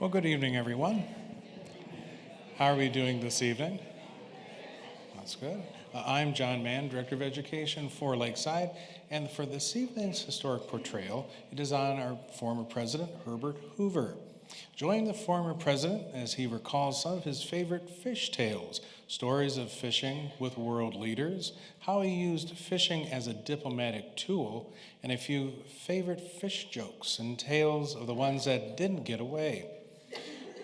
Well, good evening, everyone. How are we doing this evening? That's good. I'm John Mann, Director of Education for Lakeside, and for this evening's historic portrayal, it is on our former president, Herbert Hoover. Join the former president as he recalls some of his favorite fish tales, stories of fishing with world leaders, how he used fishing as a diplomatic tool, and a few favorite fish jokes and tales of the ones that didn't get away.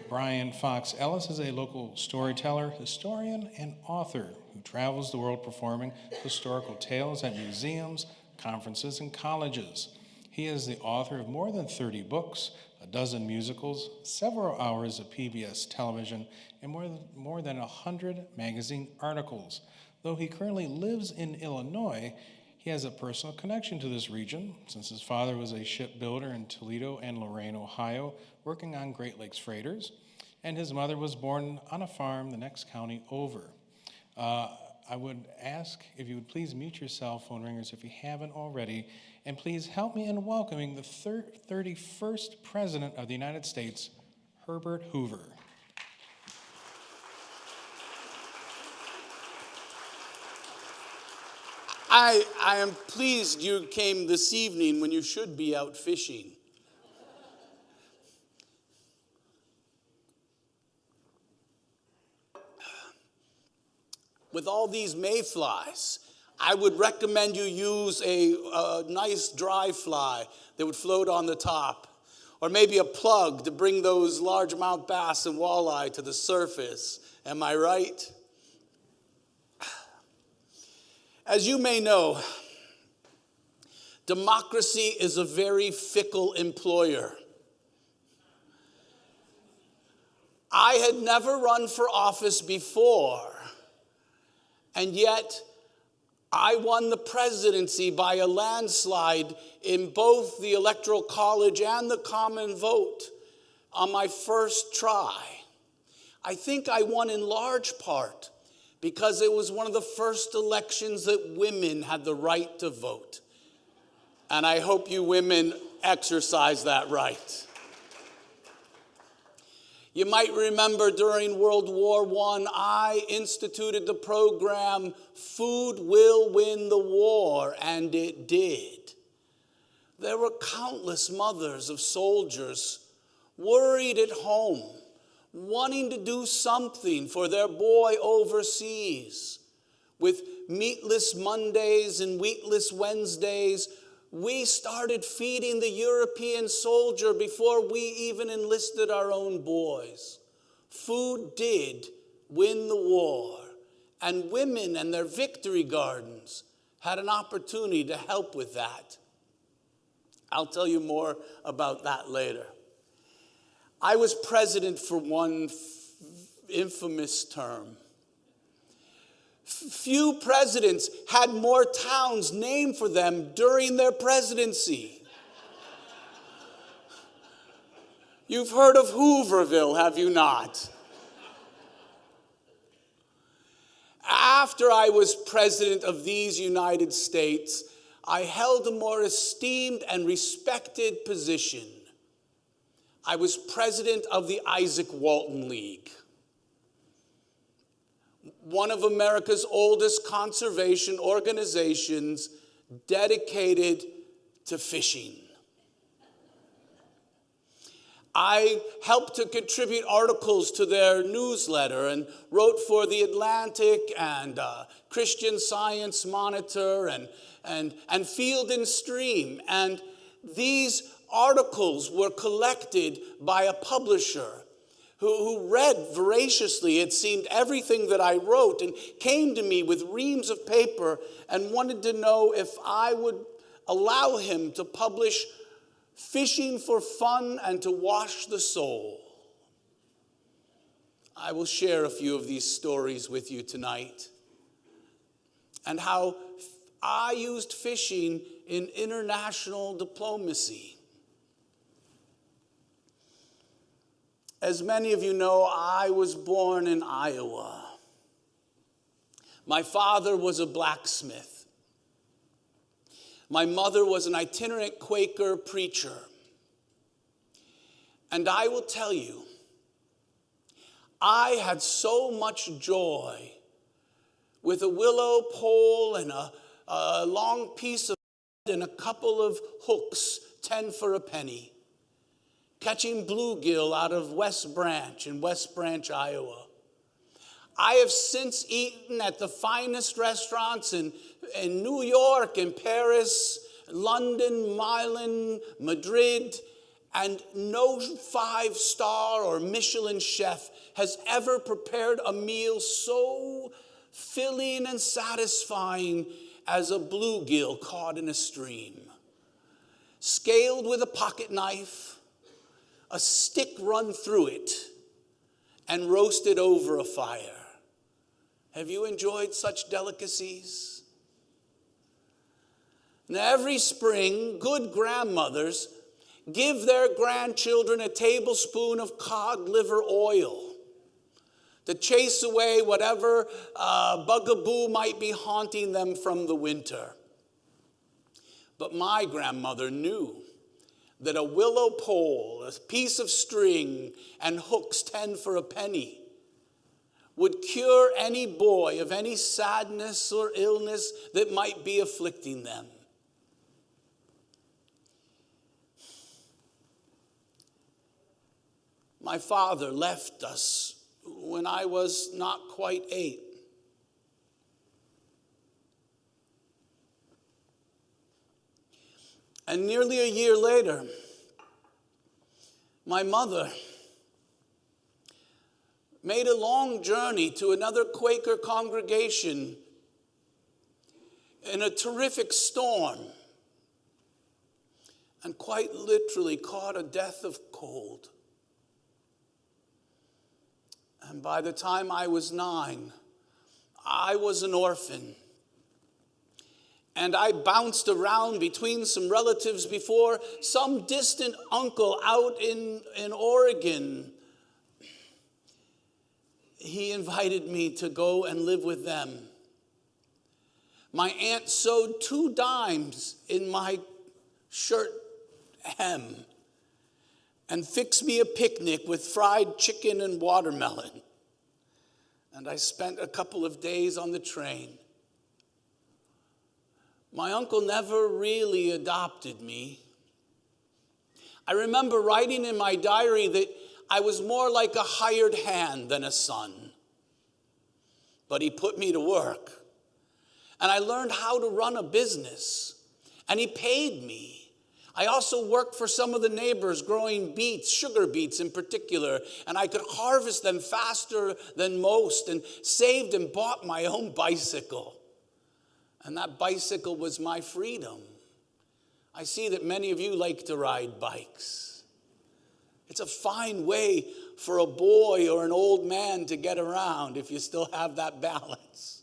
Brian Fox Ellis is a local storyteller, historian, and author who travels the world performing historical tales at museums, conferences, and colleges. He is the author of more than 30 books, a dozen musicals, several hours of PBS television, and more than 100 magazine articles. Though he currently lives in Illinois, he has a personal connection to this region since his father was a shipbuilder in Toledo and Lorain, Ohio, working on Great Lakes freighters, and his mother was born on a farm the next county over. I would ask if you would please mute your cell phone ringers if you haven't already, and please help me in welcoming the 31st President of the United States, Herbert Hoover. I am pleased you came this evening when you should be out fishing. With all these mayflies, I would recommend you use a nice dry fly that would float on the top, or maybe a plug to bring those largemouth bass and walleye to the surface. Am I right? As you may know, democracy is a very fickle employer. I had never run for office before, and yet I won the presidency by a landslide in both the Electoral College and the common vote on my first try. I think I won in large part because it was one of the first elections that women had the right to vote. And I hope you women exercise that right. You might remember during World War I instituted the program, Food Will Win the War, and it did. There were countless mothers of soldiers worried at home, wanting to do something for their boy overseas. With meatless Mondays and wheatless Wednesdays, we started feeding the European soldier before we even enlisted our own boys. Food did win the war, and women and their victory gardens had an opportunity to help with that. I'll tell you more about that later. I was president for one infamous term. Few presidents had more towns named for them during their presidency. You've heard of Hooverville, have you not? After I was president of these United States, I held a more esteemed and respected position. I was president of the Isaac Walton League, one of America's oldest conservation organizations dedicated to fishing. I helped to contribute articles to their newsletter and wrote for The Atlantic and Christian Science Monitor and Field and Stream. And these articles were collected by a publisher who read voraciously, it seemed, everything that I wrote and came to me with reams of paper and wanted to know if I would allow him to publish Fishing for Fun and to Wash the Soul. I will share a few of these stories with you tonight and how I used fishing in international diplomacy. As many of you know, I was born in Iowa. My father was a blacksmith. My mother was an itinerant Quaker preacher. And I will tell you, I had so much joy with a willow pole and a long piece of wood and a couple of hooks, 10 for a penny, catching bluegill out of West Branch in West Branch, Iowa. I have since eaten at the finest restaurants in New York and Paris, London, Milan, Madrid, and no 5-star or Michelin chef has ever prepared a meal so filling and satisfying as a bluegill caught in a stream. Scaled with a pocket knife, a stick run through it, and roasted over a fire. Have you enjoyed such delicacies? Now, every spring, good grandmothers give their grandchildren a tablespoon of cod liver oil to chase away whatever bugaboo might be haunting them from the winter. But my grandmother knew that a willow pole, a piece of string, and hooks 10 for a penny would cure any boy of any sadness or illness that might be afflicting them. My father left us when I was not quite 8. And nearly a year later, my mother made a long journey to another Quaker congregation in a terrific storm and quite literally caught a death of cold. And by the time I was 9, I was an orphan. And I bounced around between some relatives before some distant uncle out in Oregon. He invited me to go and live with them. My aunt sewed 2 dimes in my shirt hem and fixed me a picnic with fried chicken and watermelon. And I spent a couple of days on the train. My uncle never really adopted me. I remember writing in my diary that I was more like a hired hand than a son. But he put me to work. And I learned how to run a business. And he paid me. I also worked for some of the neighbors growing beets, sugar beets in particular. And I could harvest them faster than most and saved and bought my own bicycle. And that bicycle was my freedom. I see that many of you like to ride bikes. It's a fine way for a boy or an old man to get around if you still have that balance.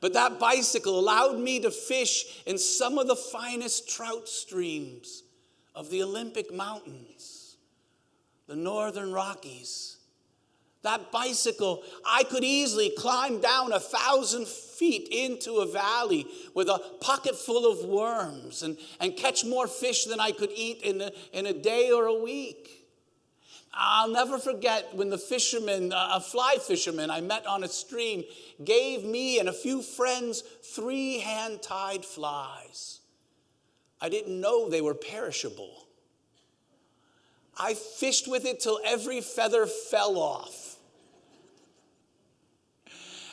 But that bicycle allowed me to fish in some of the finest trout streams of the Olympic Mountains, the Northern Rockies. That bicycle, I could easily climb down 1,000 feet into a valley with a pocket full of worms and catch more fish than I could eat in a day or a week. I'll never forget when the fisherman, a fly fisherman I met on a stream, gave me and a few friends 3 hand-tied flies. I didn't know they were perishable. I fished with it till every feather fell off.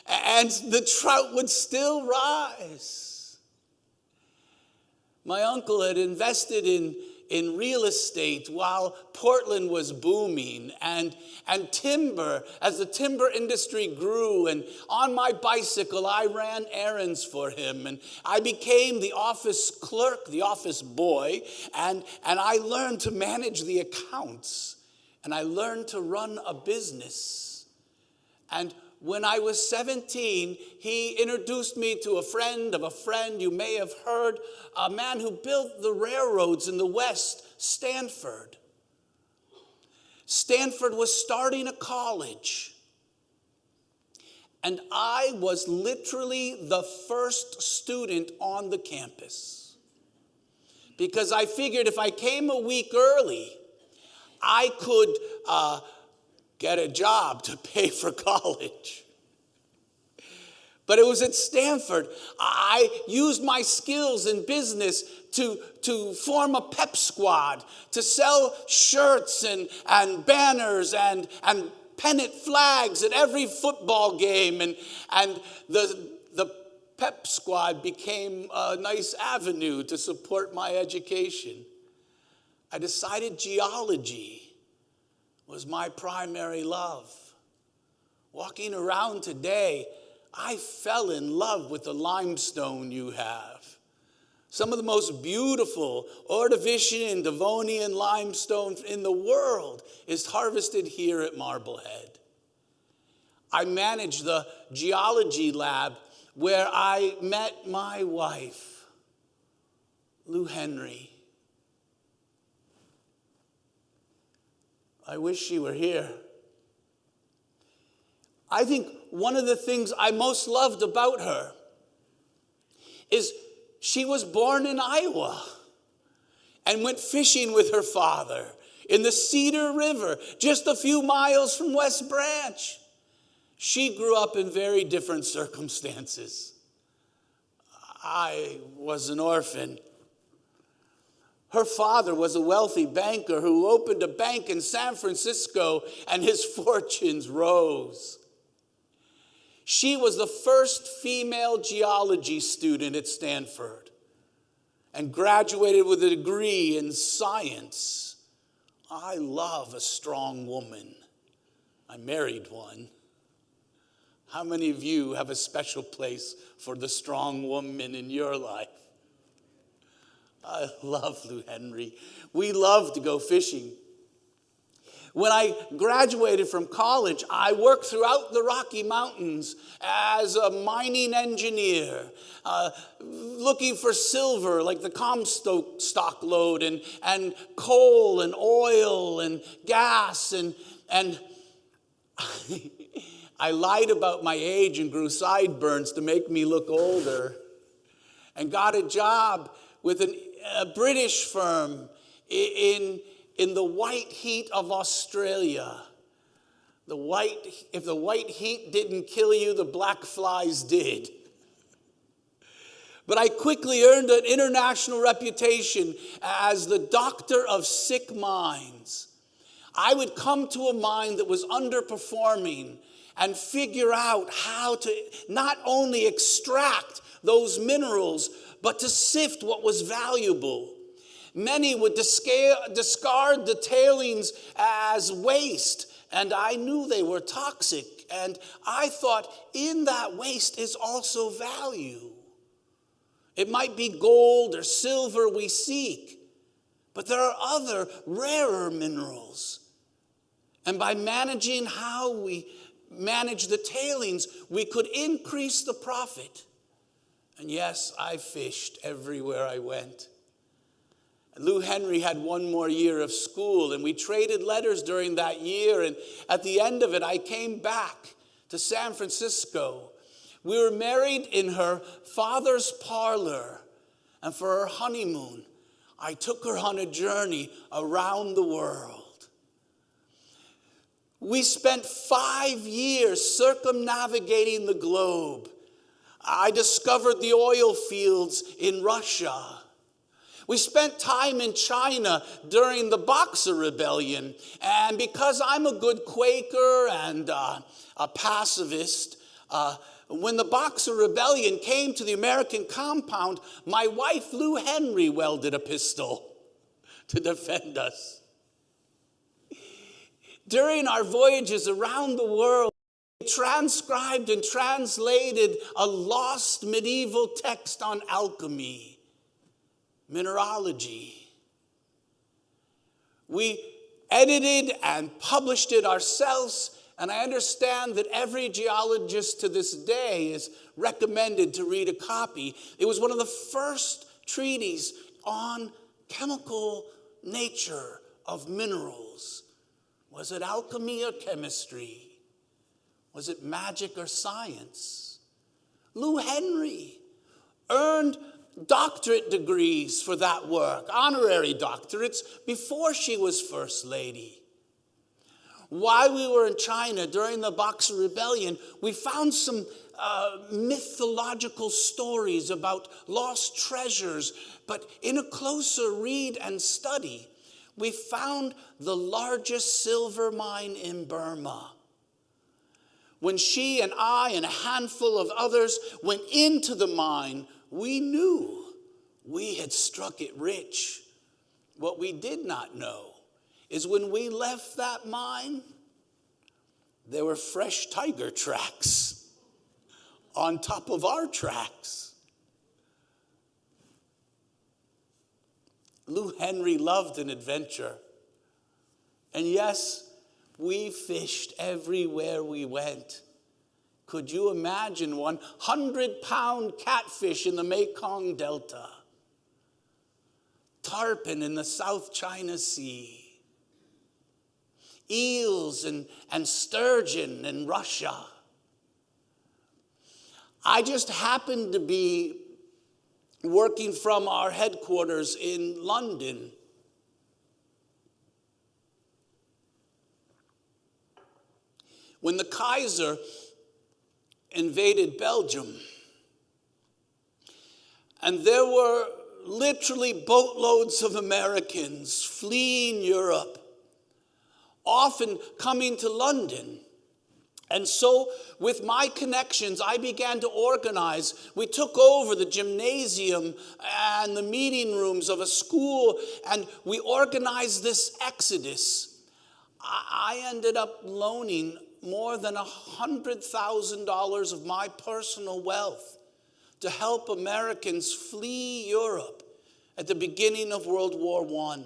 And the trout would still rise. My uncle had invested in real estate while Portland was booming and timber, as the timber industry grew. And on my bicycle, I ran errands for him. And I became the office clerk, the office boy. And I learned to manage the accounts. And I learned to run a business. And when I was 17, he introduced me to a friend of a friend you may have heard, a man who built the railroads in the West, Stanford. Stanford was starting a college. And I was literally the first student on the campus. Because I figured if I came a week early, I could get a job to pay for college. But it was at Stanford. I used my skills in business to form a pep squad, to sell shirts and banners and pennant flags at every football game. And the pep squad became a nice avenue to support my education. I decided geology was my primary love. Walking around today, I fell in love with the limestone you have. Some of the most beautiful Ordovician and Devonian limestone in the world is harvested here at Marblehead. I manage the geology lab where I met my wife, Lou Henry. I wish she were here. I think one of the things I most loved about her is she was born in Iowa and went fishing with her father in the Cedar River, just a few miles from West Branch. She grew up in very different circumstances. I was an orphan. Her father was a wealthy banker who opened a bank in San Francisco, and his fortunes rose. She was the first female geology student at Stanford and graduated with a degree in science. I love a strong woman. I married one. How many of you have a special place for the strong woman in your life? I love Lou Henry. We love to go fishing. When I graduated from college, I worked throughout the Rocky Mountains as a mining engineer, looking for silver, like the Comstock lode, and coal and oil and gas. And I lied about my age and grew sideburns to make me look older, and got a job with a British firm in the white heat of Australia. If the white heat didn't kill you, the black flies did. But I quickly earned an international reputation as the doctor of sick mines. I would come to a mine that was underperforming and figure out how to not only extract those minerals, but to sift what was valuable. Many would discard the tailings as waste, and I knew they were toxic. And I thought, in that waste is also value. It might be gold or silver we seek, but there are other rarer minerals. And by managing how we manage the tailings, we could increase the profit. And yes, I fished everywhere I went. Lou Henry had one more year of school, and we traded letters during that year. And at the end of it, I came back to San Francisco. We were married in her father's parlor. And for her honeymoon, I took her on a journey around the world. We spent 5 years circumnavigating the globe. I discovered the oil fields in Russia. We spent time in China during the Boxer Rebellion. And because I'm a good Quaker and a pacifist, when the Boxer Rebellion came to the American compound, my wife, Lou Henry, welded a pistol to defend us. During our voyages around the world, we transcribed and translated a lost medieval text on alchemy, mineralogy. We edited and published it ourselves, and I understand that every geologist to this day is recommended to read a copy. It was one of the first treatises on chemical nature of minerals. Was it alchemy or chemistry? Was it magic or science? Lou Henry earned doctorate degrees for that work, honorary doctorates, before she was First Lady. While we were in China during the Boxer Rebellion, we found some mythological stories about lost treasures. But in a closer read and study, we found the largest silver mine in Burma. When she and I and a handful of others went into the mine, we knew we had struck it rich. What we did not know is when we left that mine, there were fresh tiger tracks on top of our tracks. Lou Henry loved an adventure. And yes, we fished everywhere we went. Could you imagine 100-pound catfish in the Mekong Delta? Tarpon in the South China Sea. Eels and sturgeon in Russia. I just happened to be working from our headquarters in London. When the Kaiser invaded Belgium, and there were literally boatloads of Americans fleeing Europe, often coming to London. And so with my connections, I began to organize. We took over the gymnasium and the meeting rooms of a school, and we organized this exodus. I ended up loaning more than $100,000 of my personal wealth to help Americans flee Europe at the beginning of World War I.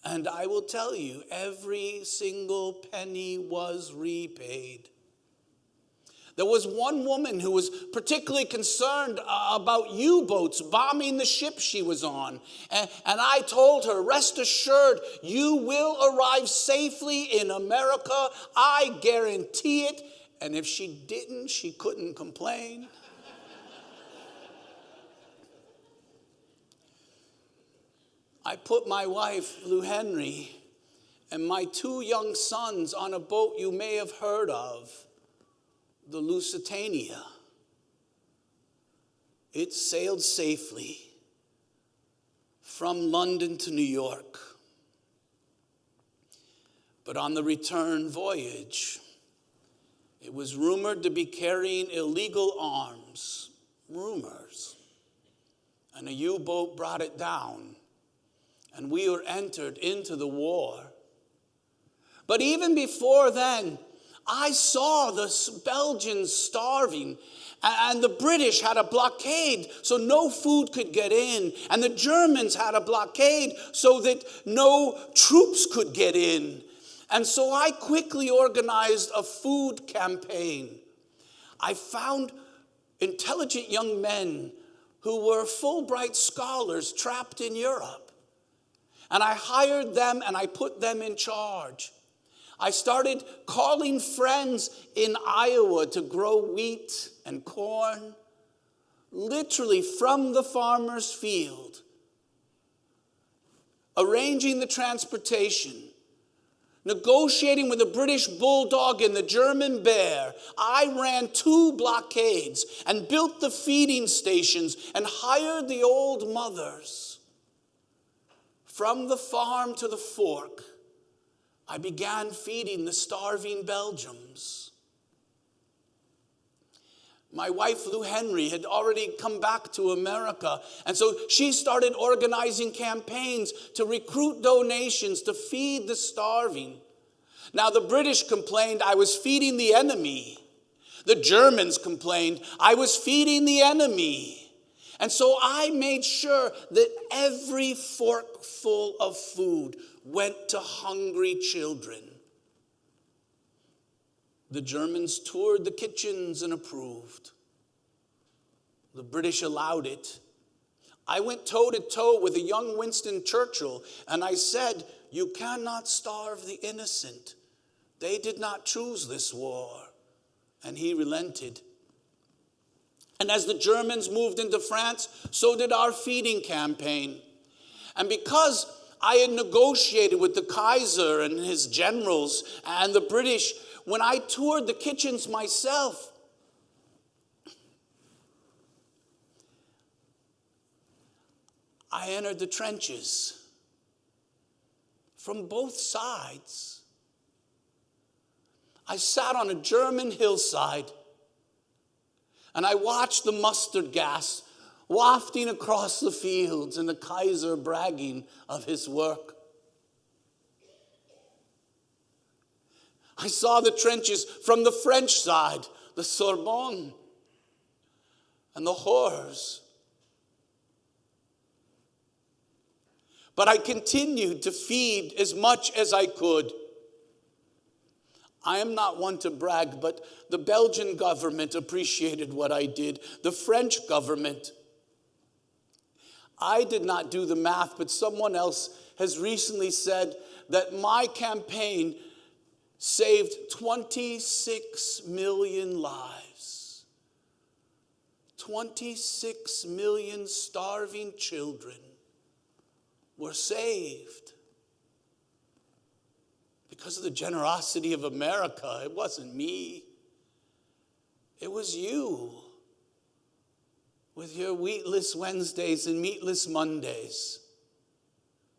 And I will tell you, every single penny was repaid. There was one woman who was particularly concerned about U-boats bombing the ship she was on. And I told her, rest assured, you will arrive safely in America. I guarantee it. And if she didn't, she couldn't complain. I put my wife, Lou Henry, and my 2 young sons on a boat you may have heard of, the Lusitania. It sailed safely from London to New York. But on the return voyage, it was rumored to be carrying illegal arms. Rumors. And a U-boat brought it down. And we were entered into the war. But even before then, I saw the Belgians starving, and the British had a blockade so no food could get in, and the Germans had a blockade so that no troops could get in. And so I quickly organized a food campaign. I found intelligent young men who were Fulbright scholars trapped in Europe. And I hired them and I put them in charge. I started calling friends in Iowa to grow wheat and corn, literally from the farmer's field, arranging the transportation, negotiating with the British Bulldog and the German Bear. I ran 2 blockades and built the feeding stations and hired the old mothers. From the farm to the fork, I began feeding the starving Belgians. My wife, Lou Henry, had already come back to America, and so she started organizing campaigns to recruit donations to feed the starving. Now, the British complained I was feeding the enemy. The Germans complained I was feeding the enemy. And so I made sure that every forkful of food went to hungry children. The Germans toured the kitchens and approved. The British allowed it. I went toe-to-toe with a young Winston Churchill, and I said, you cannot starve the innocent. They did not choose this war. And he relented. And as the Germans moved into France, so did our feeding campaign. And because I had negotiated with the Kaiser and his generals and the British when I toured the kitchens myself. I entered the trenches from both sides. I sat on a German hillside and I watched the mustard gas wafting across the fields and the Kaiser bragging of his work. I saw the trenches from the French side, the Sorbonne, and the horrors. But I continued to feed as much as I could. I am not one to brag, but the Belgian government appreciated what I did. The French government. I did not do the math, but someone else has recently said that my campaign saved 26 million lives. 26 million starving children were saved because of the generosity of America. It wasn't me. It was you with your wheatless Wednesdays and meatless Mondays.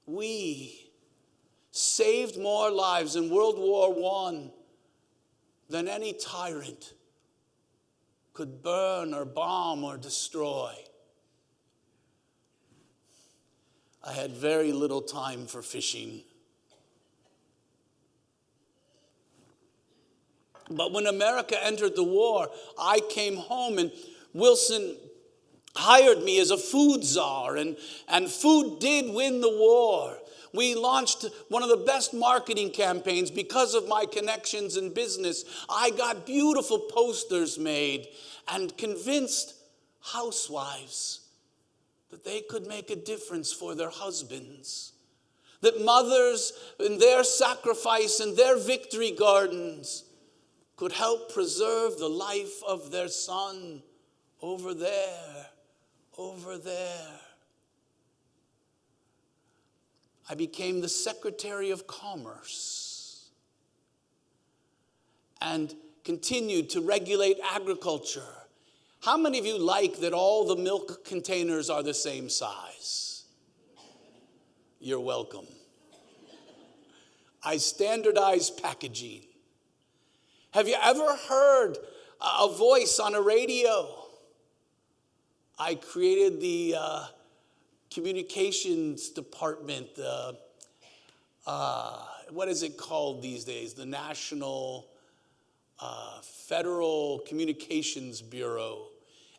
We saved more lives in World War I than any tyrant could burn or bomb or destroy. I had very little time for fishing. But when America entered the war, I came home and Wilson hired me as a food czar, and food did win the war. We launched one of the best marketing campaigns because of my connections in business. I got beautiful posters made and convinced housewives that they could make a difference for their husbands. That mothers in their sacrifice and their victory gardens could help preserve the life of their son over there. I became the Secretary of Commerce and continued to regulate agriculture. How many of you like that all the milk containers are the same size? You're welcome. I standardized packaging. Have you ever heard a voice on a radio? I created the communications department. What is it called these days? The National Federal Communications Bureau.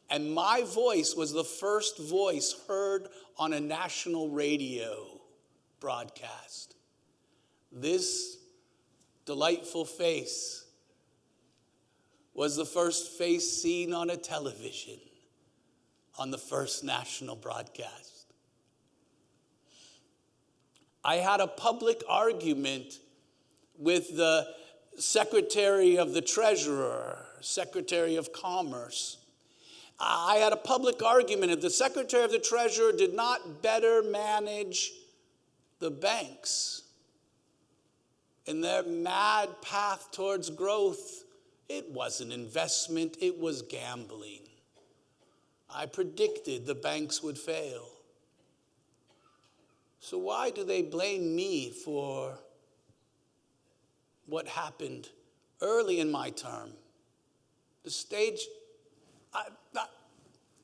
And my voice was the first voice heard on a national radio broadcast. This delightful face was the first face seen on a television on the first national broadcast. I had a public argument with the Secretary of the Treasurer, Secretary of Commerce. I had a public argument if the Secretary of the Treasurer did not better manage the banks in their mad path towards growth. It wasn't investment, it was gambling. I predicted the banks would fail. So why do they blame me for what happened early in my term? The stage,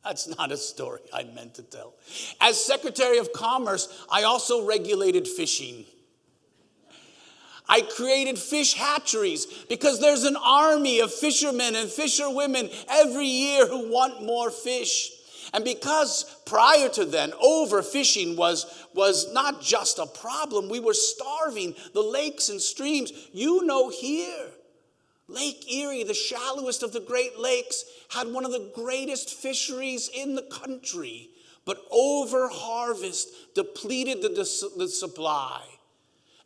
that's not a story I meant to tell. As Secretary of Commerce, I also regulated fishing. I created fish hatcheries because there's an army of fishermen and fisherwomen every year who want more fish. And because prior to then, overfishing was not just a problem, we were starving the lakes and streams. You know here, Lake Erie, the shallowest of the Great Lakes, had one of the greatest fisheries in the country. But over-harvest depleted the supply.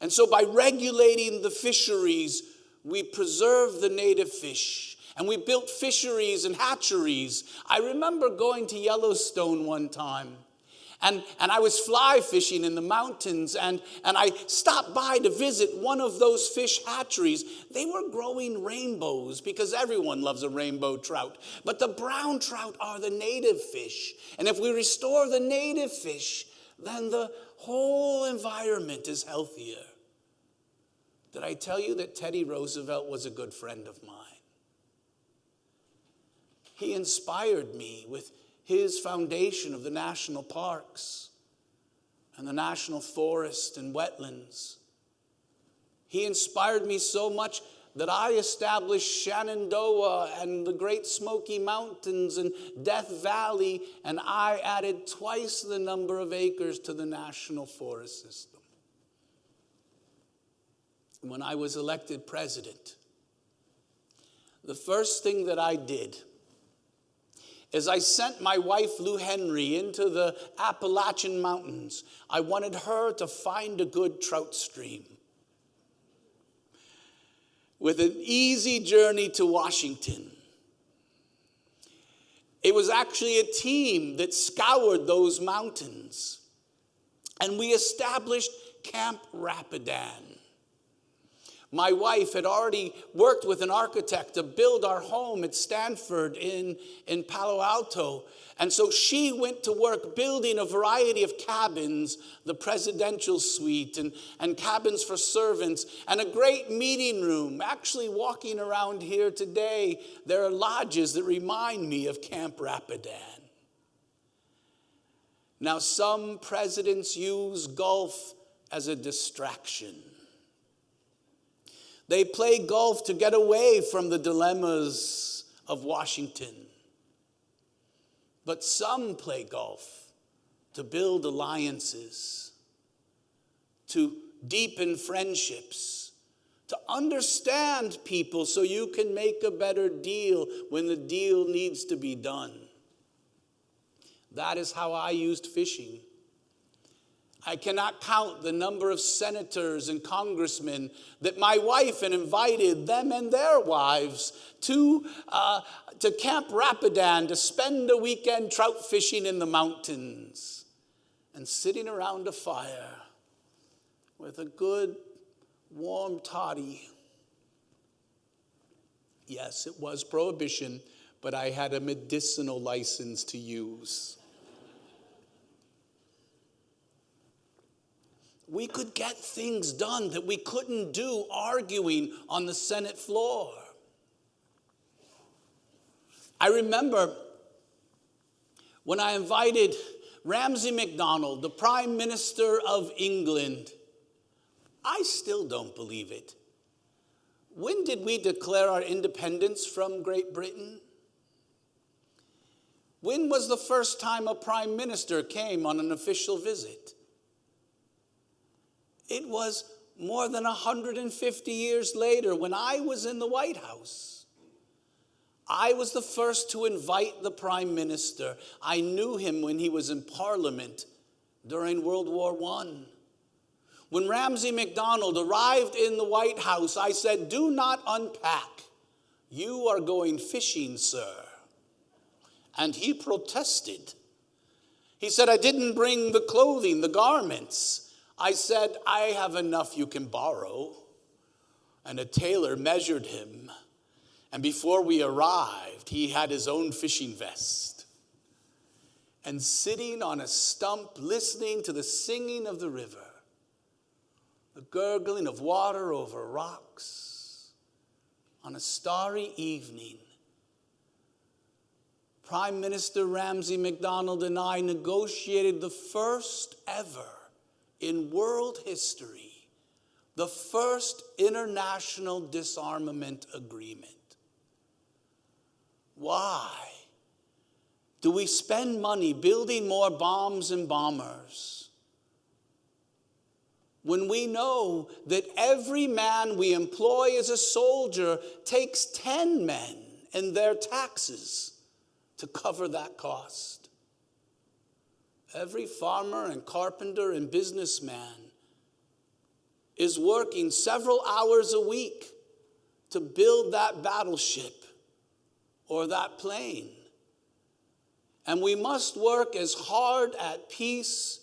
And so by regulating the fisheries, we preserved the native fish. And we built fisheries and hatcheries. I remember going to Yellowstone one time. And I was fly fishing in the mountains, and I stopped by to visit one of those fish hatcheries. They were growing rainbows because everyone loves a rainbow trout. But the brown trout are the native fish. And if we restore the native fish, then the whole environment is healthier. Did I tell you that Teddy Roosevelt was a good friend of mine? He inspired me with his foundation of the national parks and the national forest and wetlands. He inspired me so much that I established Shenandoah and the Great Smoky Mountains and Death Valley, and I added twice the number of acres to the national forest system. When I was elected president, the first thing that I did is I sent my wife, Lou Henry, into the Appalachian Mountains. I wanted her to find a good trout stream with an easy journey to Washington. It was actually a team that scoured those mountains, and we established Camp Rapidan. My wife had already worked with an architect to build our home at Stanford in Palo Alto. And so she went to work building a variety of cabins, the presidential suite and cabins for servants, and a great meeting room. Actually, walking around here today, there are lodges that remind me of Camp Rapidan. Now, some presidents use golf as a distraction. They play golf to get away from the dilemmas of Washington. But some play golf to build alliances, to deepen friendships, to understand people so you can make a better deal when the deal needs to be done. That is how I used fishing. I cannot count the number of senators and congressmen that my wife had invited them and their wives to Camp Rapidan to spend a weekend trout fishing in the mountains and sitting around a fire with a good warm toddy. Yes, it was prohibition, but I had a medicinal license to use. We could get things done that we couldn't do arguing on the Senate floor. I remember when I invited Ramsay MacDonald, the Prime Minister of England. I still don't believe it. When did we declare our independence from Great Britain? When was the first time a prime minister came on an official visit? It was more than 150 years later when I was in the White House. I was the first to invite the prime minister. I knew him when he was in Parliament during World War I. When Ramsay MacDonald arrived in the White House, I said, "Do not unpack. You are going fishing, sir." And he protested. He said, "I didn't bring the clothing, the garments." I said, "I have enough you can borrow." And a tailor measured him. And before we arrived, he had his own fishing vest. And sitting on a stump, listening to the singing of the river, the gurgling of water over rocks, on a starry evening, Prime Minister Ramsay MacDonald and I negotiated the first ever in world history, the first international disarmament agreement. Why do we spend money building more bombs and bombers when we know that every man we employ as a soldier takes 10 men and their taxes to cover that cost? Every farmer and carpenter and businessman is working several hours a week to build that battleship or that plane. And we must work as hard at peace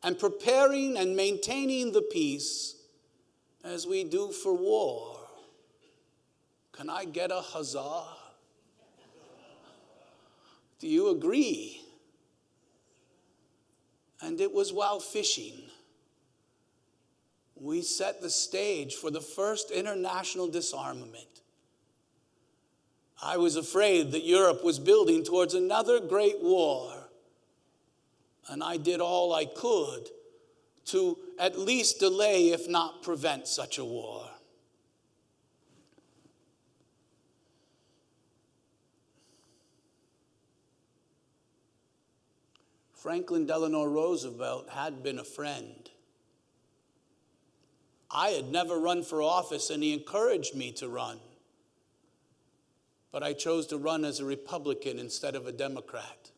and preparing and maintaining the peace as we do for war. Can I get a huzzah? Do you agree? And it was while fishing we set the stage for the first international disarmament. I was afraid that Europe was building towards another great war, and I did all I could to at least delay, if not prevent, such a war. Franklin Delano Roosevelt had been a friend. I had never run for office, and he encouraged me to run. But I chose to run as a Republican instead of a Democrat.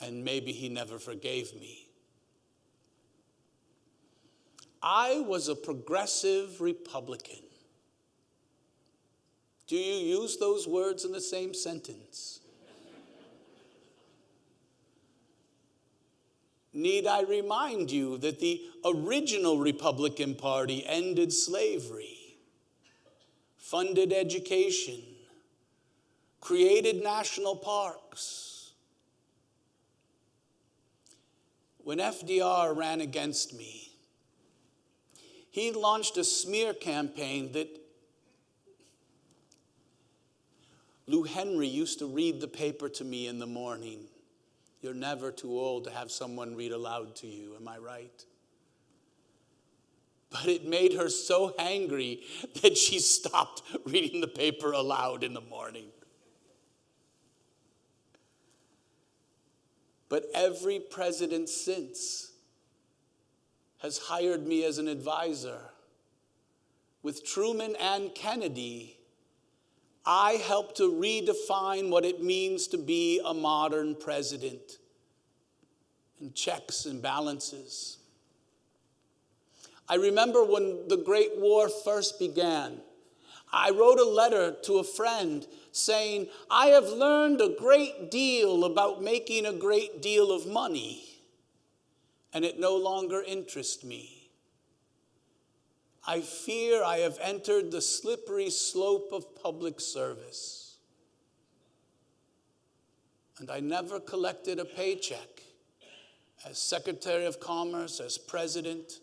And maybe he never forgave me. I was a progressive Republican. Do you use those words in the same sentence? Need I remind you that the original Republican Party ended slavery, funded education, created national parks? When FDR ran against me, he launched a smear campaign that Lou Henry used to read the paper to me in the morning. You're never too old to have someone read aloud to you, am I right? But it made her so angry that she stopped reading the paper aloud in the morning. But every president since has hired me as an advisor. With Truman and Kennedy, I helped to redefine what it means to be a modern president, and checks and balances. I remember when the Great War first began, I wrote a letter to a friend saying, I have learned a great deal about making a great deal of money, and it no longer interests me. I fear I have entered the slippery slope of public service. And I never collected a paycheck as Secretary of Commerce, as President.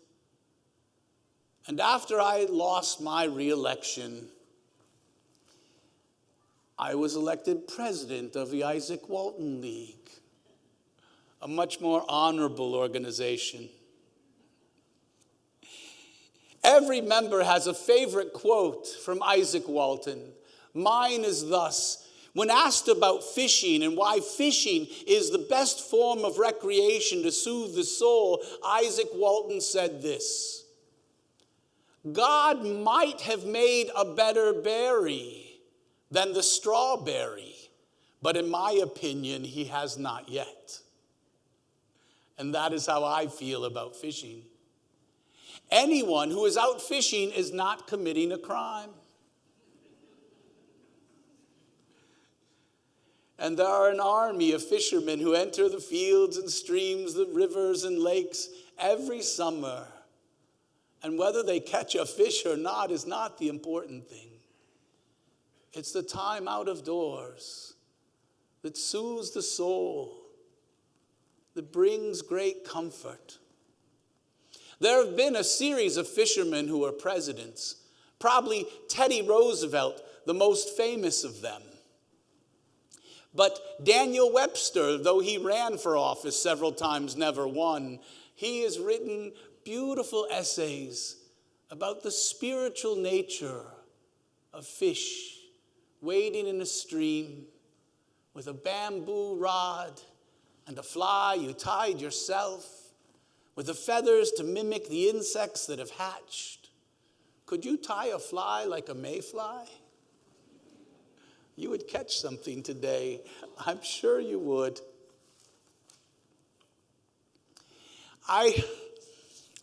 And after I lost my re-election, I was elected President of the Isaac Walton League, a much more honorable organization. Every member has a favorite quote from Isaac Walton. Mine is thus: when asked about fishing and why fishing is the best form of recreation to soothe the soul, Isaac Walton said this: God might have made a better berry than the strawberry, but in my opinion, he has not yet. And that is how I feel about fishing. Anyone who is out fishing is not committing a crime. And there are an army of fishermen who enter the fields and streams, the rivers and lakes every summer. And whether they catch a fish or not is not the important thing. It's the time out of doors that soothes the soul, that brings great comfort. There have been a series of fishermen who were presidents, probably Teddy Roosevelt, the most famous of them. But Daniel Webster, though he ran for office several times, never won, he has written beautiful essays about the spiritual nature of fish wading in a stream with a bamboo rod and a fly you tied yourself, with the feathers to mimic the insects that have hatched. Could you tie a fly like a mayfly? You would catch something today. I'm sure you would. I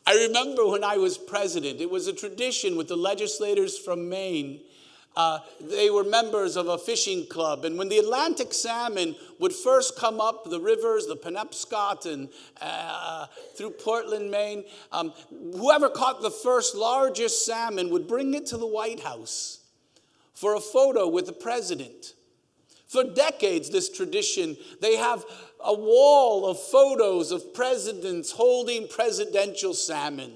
remember when I was president, it was a tradition with the legislators from Maine. They were members of a fishing club, and when the Atlantic salmon would first come up the rivers, the Penobscot, and through Portland, Maine, whoever caught the first largest salmon would bring it to the White House for a photo with the president. For decades, this tradition, they have a wall of photos of presidents holding presidential salmon.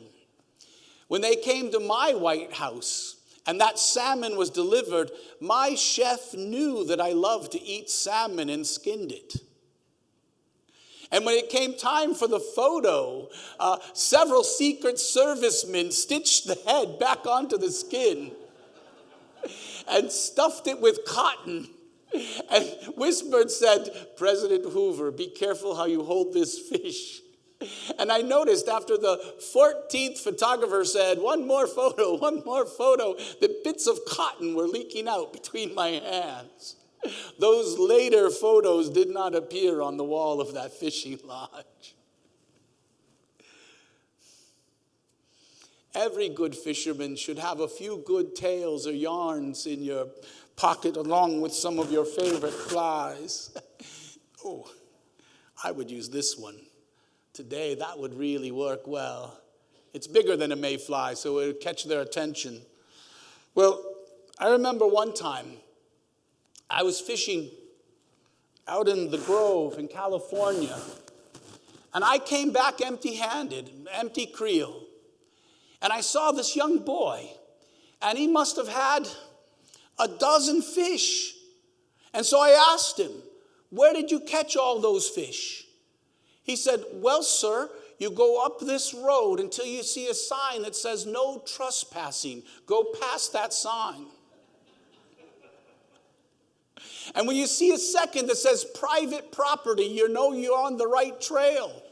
When they came to my White House, and that salmon was delivered, my chef knew that I loved to eat salmon and skinned it. And when it came time for the photo, several Secret Servicemen stitched the head back onto the skin and stuffed it with cotton and whispered, said, "President Hoover, be careful how you hold this fish." And I noticed after the 14th photographer said, one more photo, that bits of cotton were leaking out between my hands. Those later photos did not appear on the wall of that fishing lodge. Every good fisherman should have a few good tales or yarns in your pocket along with some of your favorite flies. Oh, I would use this one. Today, that would really work well. It's bigger than a mayfly, so it would catch their attention. Well, I remember one time I was fishing out in the Grove in California, and I came back empty-handed, empty creel, and I saw this young boy, and he must have had a dozen fish. And so I asked him, "Where did you catch all those fish?" He said, "Well, sir, you go up this road until you see a sign that says no trespassing. Go past that sign. And when you see a second that says private property, you know you're on the right trail.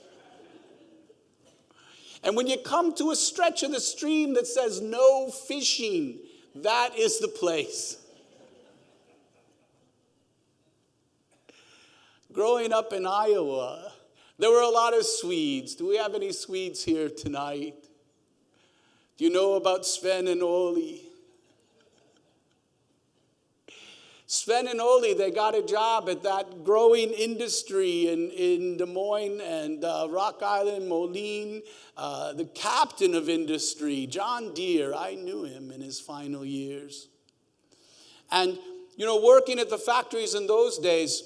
And when you come to a stretch of the stream that says no fishing, that is the place." Growing up in Iowa, there were a lot of Swedes. Do we have any Swedes here tonight? Do you know about Sven and Oli? Sven and Oli, they got a job at that growing industry in Des Moines and Rock Island, Moline. The captain of industry, John Deere, I knew him in his final years. And, working at the factories in those days,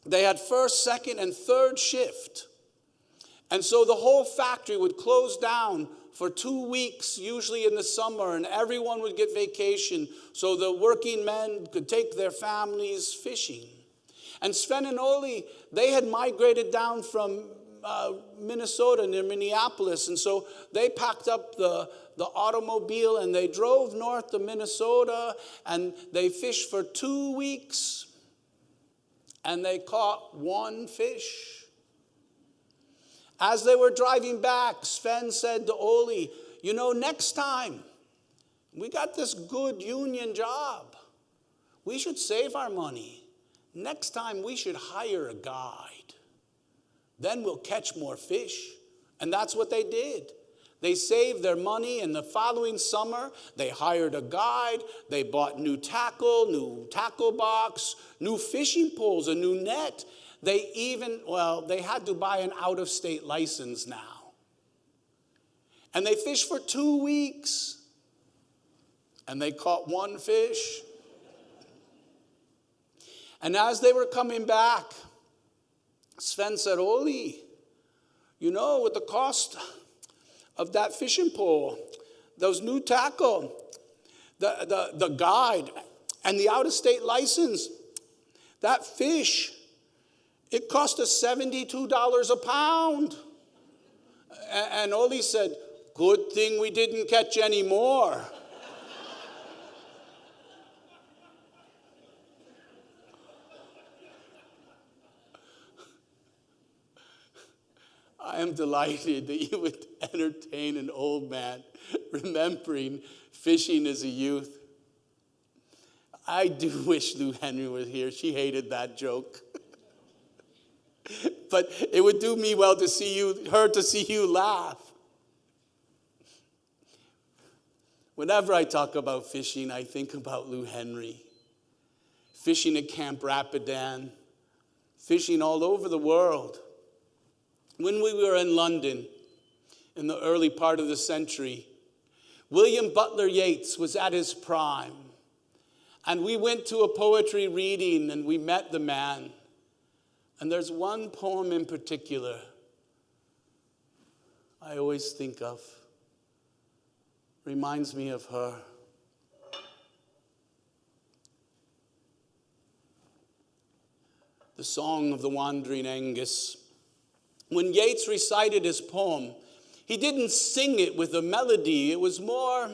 they had first, second, and third shift. And so the whole factory would close down for 2 weeks, usually in the summer, and everyone would get vacation so the working men could take their families fishing. And Sven and Oli, they had migrated down from Minnesota near Minneapolis, and so they packed up the automobile and they drove north to Minnesota, and they fished for 2 weeks. And they caught one fish. As they were driving back, Sven said to Oli, "Next time, we got this good union job. We should save our money. Next time, we should hire a guide. Then we'll catch more fish." And that's what they did. They saved their money, and the following summer, they hired a guide. They bought new tackle box, new fishing poles, a new net. They had to buy an out-of-state license now. And they fished for 2 weeks, and they caught one fish. And as they were coming back, Sven said, "Oli, with the cost of that fishing pole, those new tackle, the guide, and the out-of-state license, that fish, it cost us $72 a pound." And Oli said, "Good thing we didn't catch any more." I am delighted that you would entertain an old man remembering fishing as a youth. I do wish Lou Henry was here. She hated that joke. But it would do me well to see you laugh. Whenever I talk about fishing, I think about Lou Henry. Fishing at Camp Rapidan, fishing all over the world. When we were in London in the early part of the century, William Butler Yeats was at his prime. And we went to a poetry reading and we met the man. And there's one poem in particular I always think of. Reminds me of her. The Song of the Wandering Angus. When Yeats recited his poem, he didn't sing it with a melody. It was more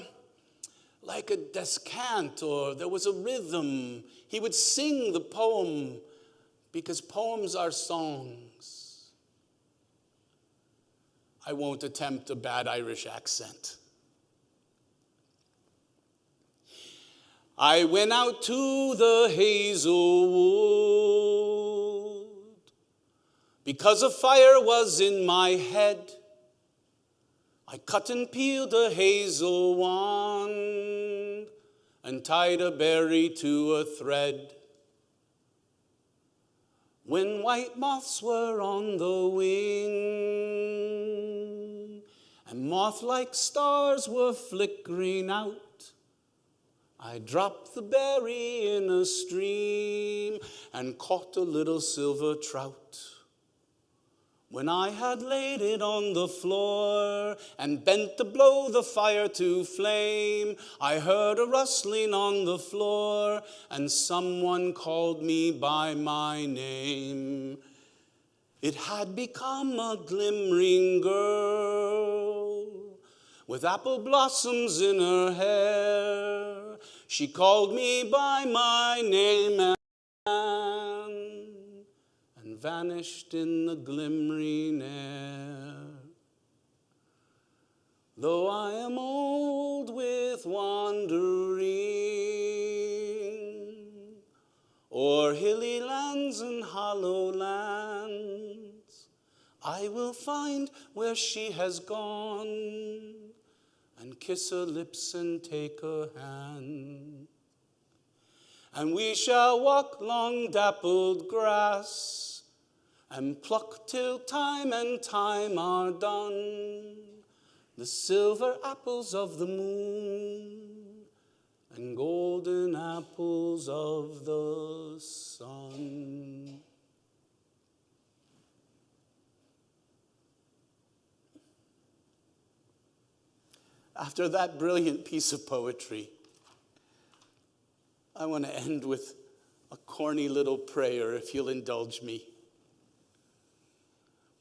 like a descant, or there was a rhythm. He would sing the poem because poems are songs. I won't attempt a bad Irish accent. I went out to the hazel wood because a fire was in my head. I cut and peeled a hazel wand and tied a berry to a thread. When white moths were on the wing and moth-like stars were flickering out, I dropped the berry in a stream and caught a little silver trout. When I had laid it on the floor and bent to blow the fire to flame, I heard a rustling on the floor and someone called me by my name. It had become a glimmering girl with apple blossoms in her hair. She called me by my name and vanished in the glimmering air. Though I am old with wandering o'er hilly lands and hollow lands, I will find where she has gone and kiss her lips and take her hand. And we shall walk long dappled grass and pluck till time and time are done the silver apples of the moon and golden apples of the sun. After that brilliant piece of poetry, I want to end with a corny little prayer, if you'll indulge me.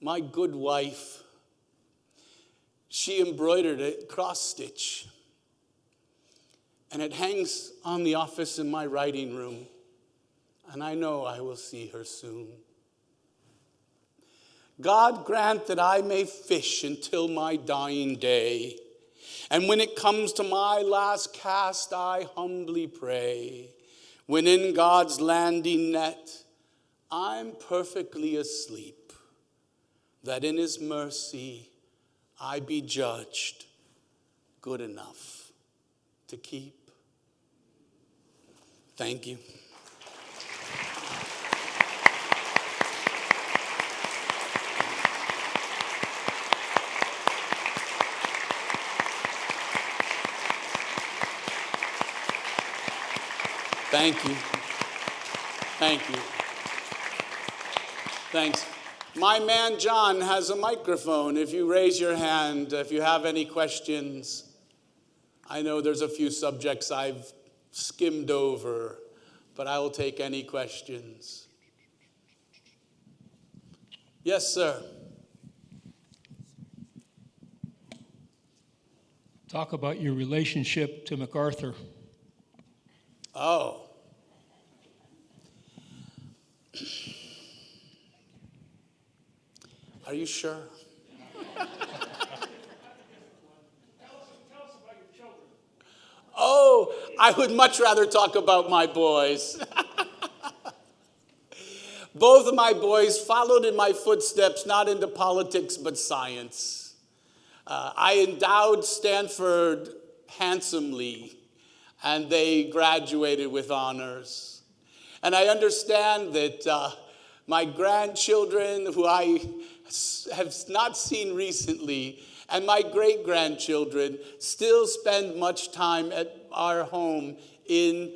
My good wife, she embroidered a cross stitch, and it hangs on the office in my writing room, and I know I will see her soon. God grant that I may fish until my dying day. And when it comes to my last cast, I humbly pray, when in God's landing net I'm perfectly asleep, that in his mercy I be judged good enough to keep. Thank you. Thank you. Thank you. Thanks. My man John has a microphone. If you raise your hand, if you have any questions. I know there's a few subjects I've skimmed over, but I will take any questions. Yes, sir. Talk about your relationship to MacArthur. Oh. Are you sure? Tell us about your children. Oh, I would much rather talk about my boys. Both of my boys followed in my footsteps, not into politics, but science. I endowed Stanford handsomely, and they graduated with honors. And I understand that my grandchildren, who I have not seen recently, and my great-grandchildren still spend much time at our home in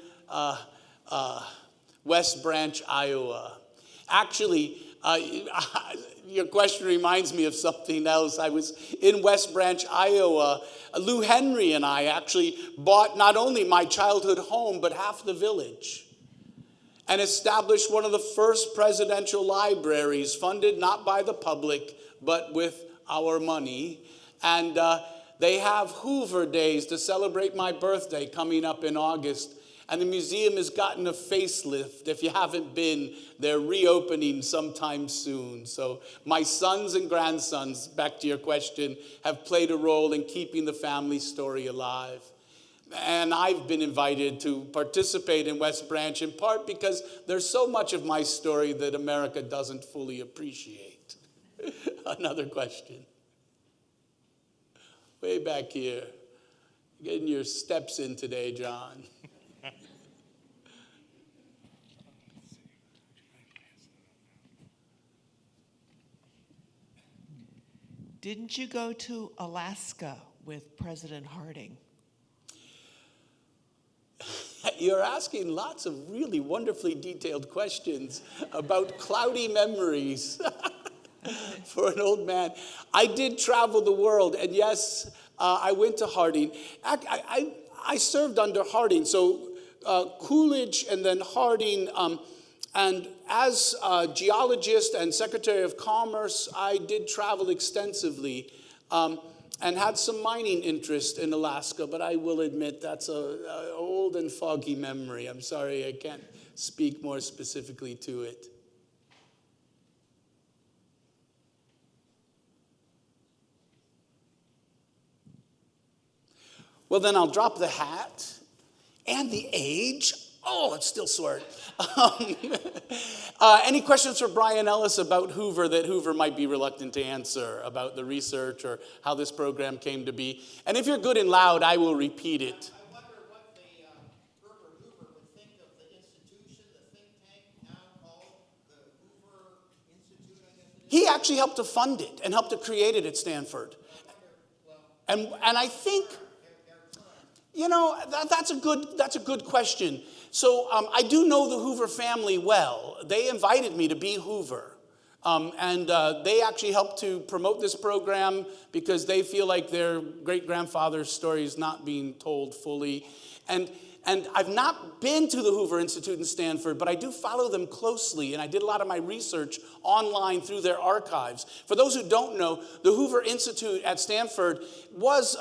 West Branch, Iowa. Actually, your question reminds me of something else. I was in West Branch, Iowa. Lou Henry and I actually bought not only my childhood home, but half the village, and established one of the first presidential libraries, funded not by the public, but with our money. And they have Hoover Days to celebrate my birthday coming up in August. And the museum has gotten a facelift. If you haven't been, they're reopening sometime soon. So my sons and grandsons, back to your question, have played a role in keeping the family story alive. And I've been invited to participate in West Branch in part because there's so much of my story that America doesn't fully appreciate. Another question. Way back here. Getting your steps in today, John. Didn't you go to Alaska with President Harding? You're asking lots of really wonderfully detailed questions about cloudy memories for an old man. I did travel the world, and yes, I went to Harding. I served under Harding, so Coolidge and then Harding. And as a geologist and Secretary of Commerce, I did travel extensively and had some mining interest in Alaska, but I will admit that's an old and foggy memory. I'm sorry, I can't speak more specifically to it. Well, then I'll drop the hat and the age. Oh, it's still sore. Any questions for Brian Ellis about Hoover that Hoover might be reluctant to answer about the research or how this program came to be? And if you're good and loud, I will repeat it. I wonder what Herbert Hoover would think of the institution, the think tank now called the Hoover Institute, I guess it is. He actually helped to fund it and helped to create it at Stanford. And I think, you know, that's a good question. So I do know the Hoover family well. They invited me to be Hoover. And they actually helped to promote this program because they feel like their great-grandfather's story is not being told fully. And I've not been to the Hoover Institute in Stanford, but I do follow them closely, and I did a lot of my research online through their archives. For those who don't know, the Hoover Institute at Stanford was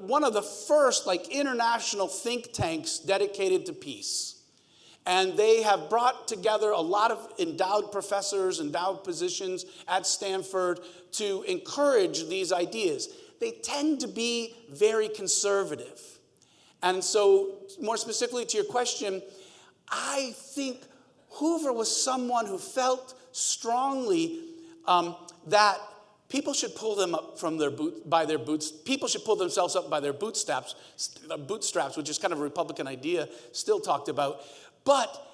one of the first international think tanks dedicated to peace. And they have brought together a lot of endowed professors, endowed positions at Stanford to encourage these ideas. They tend to be very conservative. And so, more specifically to your question, I think Hoover was someone who felt strongly that people should pull them up people should pull themselves up by their bootstraps, which is kind of a Republican idea, still talked about. But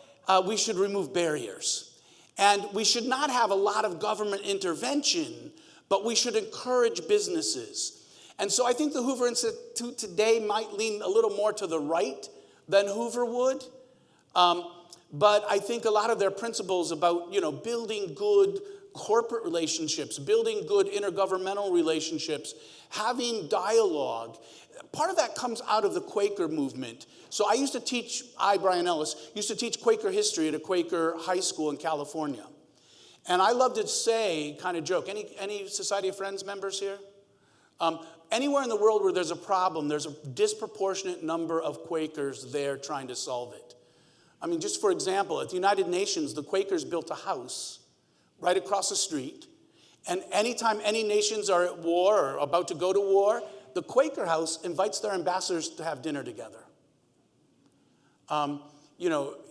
we should remove barriers. And we should not have a lot of government intervention, but we should encourage businesses. And so I think the Hoover Institute today might lean a little more to the right than Hoover would. But I think a lot of their principles about, building good corporate relationships, building good intergovernmental relationships, having dialogue, part of that comes out of the Quaker movement. So Brian Ellis, used to teach Quaker history at a Quaker high school in California. And I love to say, kind of joke, any Society of Friends members here? Anywhere in the world where there's a problem, there's a disproportionate number of Quakers there trying to solve it. I mean, just for example, at the United Nations, the Quakers built a house right across the street. And anytime any nations are at war or about to go to war, the Quaker House invites their ambassadors to have dinner together.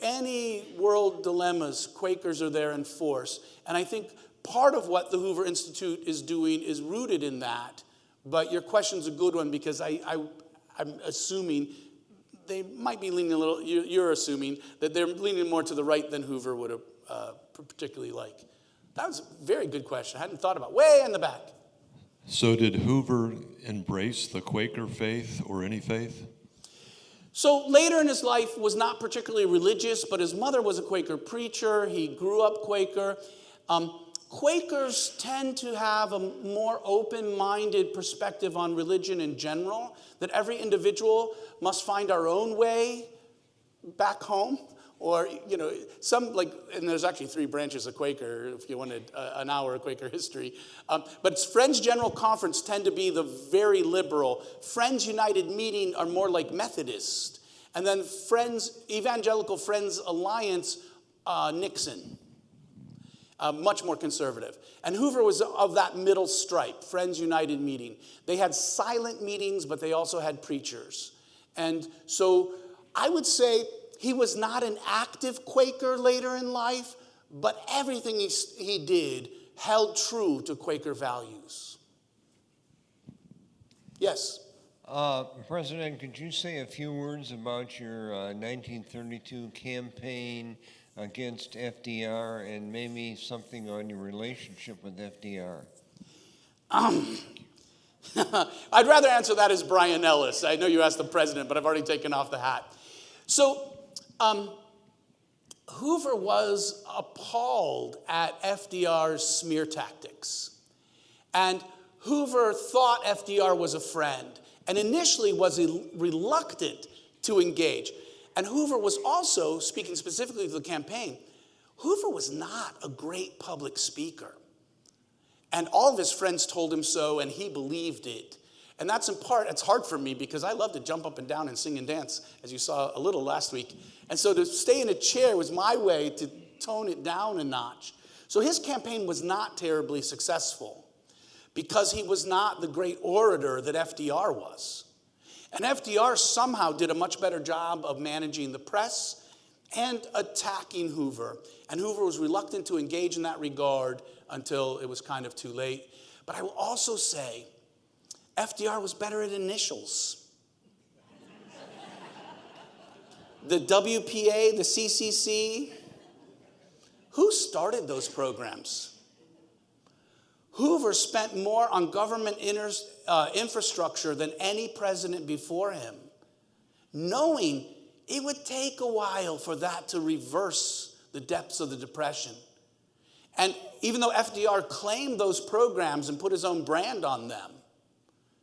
Any world dilemmas, Quakers are there in force. And I think part of what the Hoover Institute is doing is rooted in that. But your question's a good one because I I'm assuming they might be leaning a little, you're assuming that they're leaning more to the right than Hoover would have particularly like. That was a very good question. I hadn't thought about. Way in the back. So did Hoover embrace the Quaker faith or any faith? So later in his life was not particularly religious, but his mother was a Quaker preacher. He grew up Quaker. Quakers tend to have a more open-minded perspective on religion in general, that every individual must find our own way back home. Or, some and there's actually 3 branches of Quaker, if you wanted an hour of Quaker history. But Friends General Conference tend to be the very liberal. Friends United Meeting are more like Methodist. And then Evangelical Friends Alliance, Nixon. Much more conservative. And Hoover was of that middle stripe, Friends United Meeting. They had silent meetings, but they also had preachers. And so I would say he was not an active Quaker later in life, but everything he did held true to Quaker values. Yes? President, could you say a few words about your 1932 campaign against FDR and maybe something on your relationship with FDR? I'd rather answer that as Brian Ellis. I know you asked the president, but I've already taken off the hat. So, Hoover was appalled at FDR's smear tactics. And Hoover thought FDR was a friend and initially was reluctant to engage. And Hoover was also, speaking specifically to the campaign, Hoover was not a great public speaker. And all of his friends told him so, and he believed it. And that's in part, it's hard for me because I love to jump up and down and sing and dance, as you saw a little last week. And so to stay in a chair was my way to tone it down a notch. So his campaign was not terribly successful because he was not the great orator that FDR was. And FDR somehow did a much better job of managing the press and attacking Hoover. And Hoover was reluctant to engage in that regard until it was kind of too late. But I will also say, FDR was better at initials. The WPA, the CCC, who started those programs? Hoover spent more on government infrastructure than any president before him, knowing it would take a while for that to reverse the depths of the Depression. And even though FDR claimed those programs and put his own brand on them,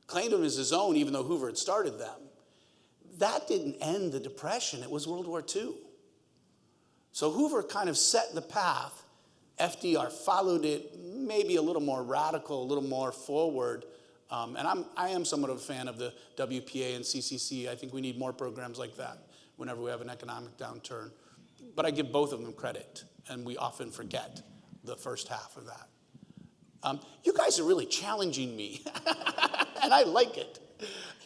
claimed them as his own, even though Hoover had started them, that didn't end the Depression. It was World War II. So Hoover kind of set the path. FDR followed it, maybe a little more radical, a little more forward. And I am somewhat of a fan of the WPA and CCC. I think we need more programs like that whenever we have an economic downturn. But I give both of them credit, and we often forget the first half of that. You guys are really challenging me, and I like it.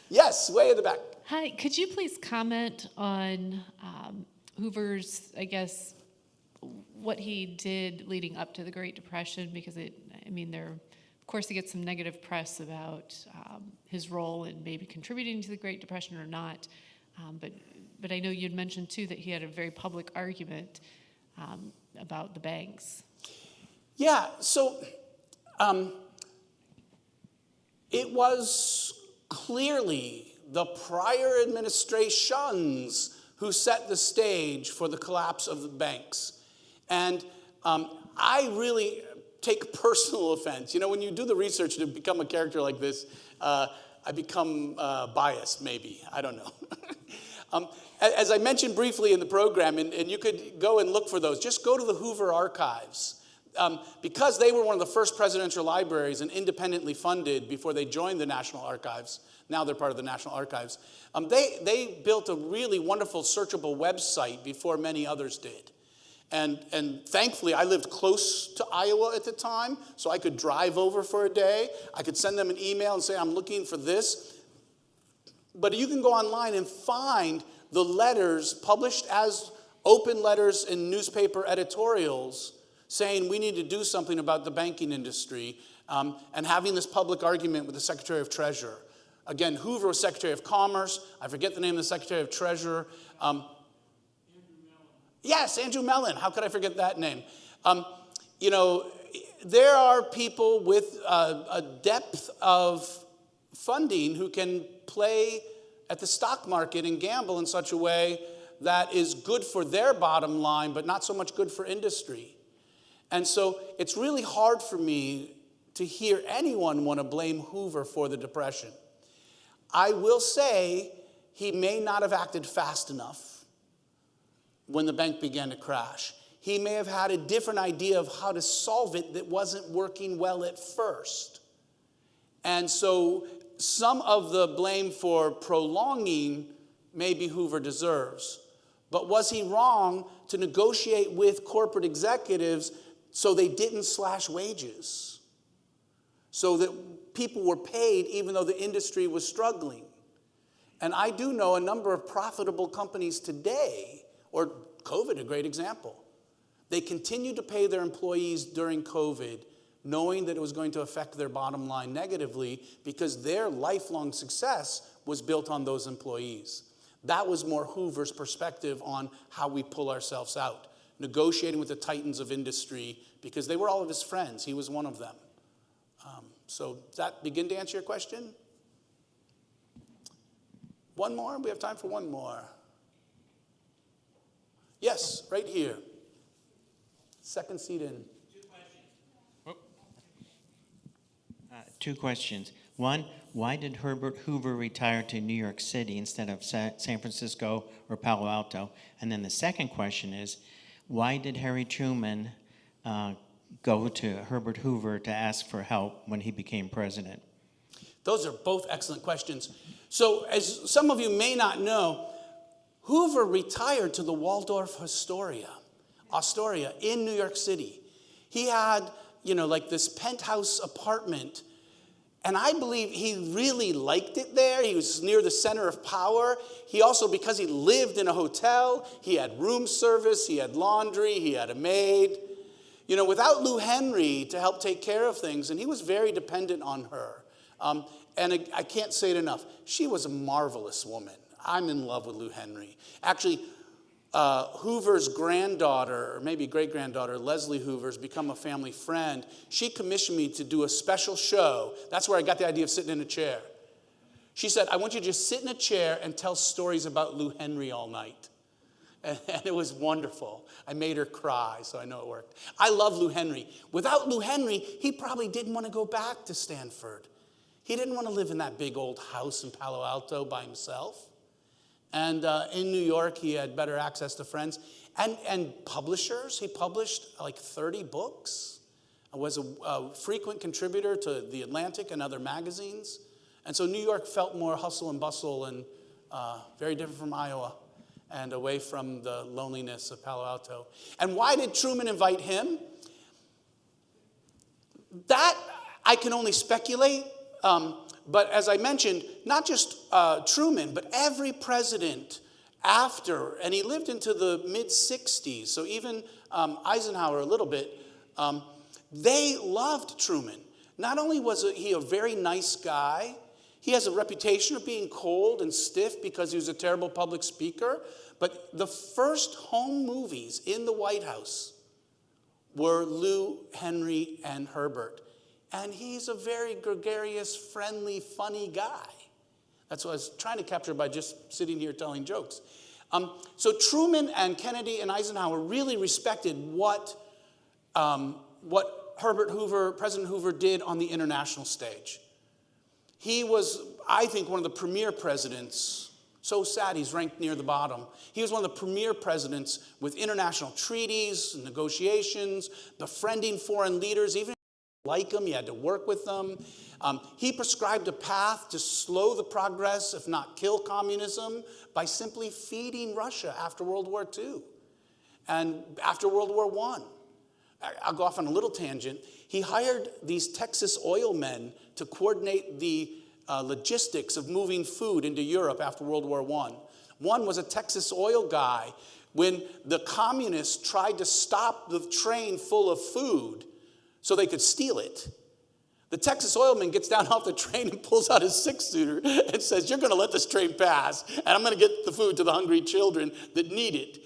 Yes, way in the back. Hi, could you please comment on Hoover's, I guess, what he did leading up to the Great Depression? Because of course, he gets some negative press about his role in maybe contributing to the Great Depression or not. But I know you'd mentioned too that he had a very public argument about the banks. Yeah, so it was clearly the prior administrations who set the stage for the collapse of the banks. And I really take personal offense. You know, when you do the research to become a character like this, I become biased, maybe. I don't know. As I mentioned briefly in the program, and you could go and look for those, just go to the Hoover archives. Because they were one of the first presidential libraries and independently funded before they joined the National Archives. Now they're part of the National Archives. They built a really wonderful searchable website before many others did. And thankfully, I lived close to Iowa at the time, so I could drive over for a day. I could send them an email and say, I'm looking for this. But you can go online and find the letters published as open letters in newspaper editorials saying we need to do something about the banking industry, and having this public argument with the Secretary of Treasury. Again, Hoover was Secretary of Commerce. I forget the name of the Secretary of Treasurer. Yes, Andrew Mellon. How could I forget that name? You know, there are people with a depth of funding who can play at the stock market and gamble in such a way that is good for their bottom line, but not so much good for industry. And so it's really hard for me to hear anyone want to blame Hoover for the Depression. I will say he may not have acted fast enough when the bank began to crash. He may have had a different idea of how to solve it that wasn't working well at first. And so some of the blame for prolonging maybe Hoover deserves. But was he wrong to negotiate with corporate executives so they didn't slash wages? So that people were paid even though the industry was struggling. And I do know a number of profitable companies today, or COVID, a great example. They continued to pay their employees during COVID, knowing that it was going to affect their bottom line negatively because their lifelong success was built on those employees. That was more Hoover's perspective on how we pull ourselves out, negotiating with the titans of industry because they were all of his friends. He was one of them. So does that begin to answer your question? One more? We have time for one more. Yes, right here. Second seat in. Two questions. One, why did Herbert Hoover retire to New York City instead of San Francisco or Palo Alto? And then the second question is, why did Harry Truman go to Herbert Hoover to ask for help when he became president? Those are both excellent questions. So as some of you may not know, Hoover retired to the Waldorf Astoria in New York City. He had, like this penthouse apartment. And I believe he really liked it there. He was near the center of power. He also, because he lived in a hotel, he had room service, he had laundry, he had a maid. Without Lou Henry to help take care of things, and he was very dependent on her. And I can't say it enough. She was a marvelous woman. I'm in love with Lou Henry. Actually, Hoover's granddaughter, or maybe great-granddaughter, Leslie Hoover's become a family friend. She commissioned me to do a special show. That's where I got the idea of sitting in a chair. She said, I want you to just sit in a chair and tell stories about Lou Henry all night. And it was wonderful. I made her cry, so I know it worked. I love Lou Henry. Without Lou Henry, he probably didn't want to go back to Stanford. He didn't want to live in that big old house in Palo Alto by himself. And in New York, he had better access to friends. And publishers, he published like 30 books. Was a frequent contributor to The Atlantic and other magazines. And so New York felt more hustle and bustle and very different from Iowa and away from the loneliness of Palo Alto. And why did Truman invite him? That I can only speculate. But as I mentioned, not just Truman, but every president after, and he lived into the mid-60s, so even Eisenhower a little bit, they loved Truman. Not only was he a very nice guy, he has a reputation of being cold and stiff because he was a terrible public speaker, but the first home movies in the White House were Lou, Henry, and Herbert. And he's a very gregarious, friendly, funny guy. That's what I was trying to capture by just sitting here telling jokes. So Truman and Kennedy and Eisenhower really respected what Herbert Hoover, President Hoover, did on the international stage. He was, I think, one of the premier presidents. So sad he's ranked near the bottom. He was one of the premier presidents with international treaties, negotiations, befriending foreign leaders, even like him, he had to work with them. He prescribed a path to slow the progress, if not kill communism, by simply feeding Russia after World War II and after World War I. I'll go off on a little tangent. He hired these Texas oil men to coordinate the logistics of moving food into Europe after World War I. One was a Texas oil guy. When the communists tried to stop the train full of food so they could steal it, The Texas oilman gets down off the train and pulls out his six-shooter and says, "You're going to let this train pass, and I'm going to get the food to the hungry children that need it."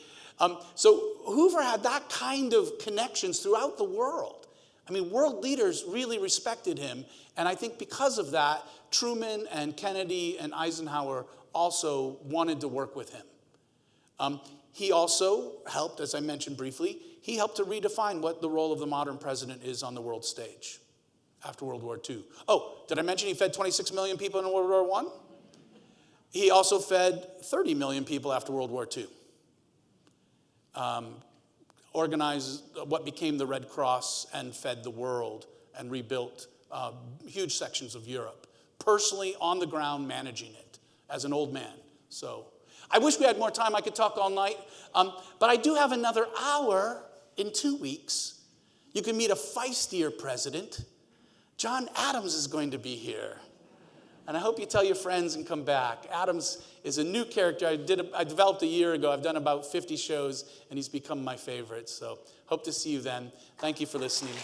So Hoover had that kind of connections throughout the world. I mean, world leaders really respected him, and I think because of that, Truman and Kennedy and Eisenhower also wanted to work with him. He also helped, as I mentioned briefly, he helped to redefine what the role of the modern president is on the world stage after World War II. Oh, did I mention he fed 26 million people in World War I? He also fed 30 million people after World War II. Organized what became the Red Cross and fed the world and rebuilt huge sections of Europe. Personally, on the ground, managing it as an old man. So I wish we had more time. I could talk all night. But I do have another hour in 2 weeks. You can meet a feistier president. John Adams is going to be here. And I hope you tell your friends and come back. Adams is a new character I developed a year ago. I've done about 50 shows, and he's become my favorite. So hope to see you then. Thank you for listening.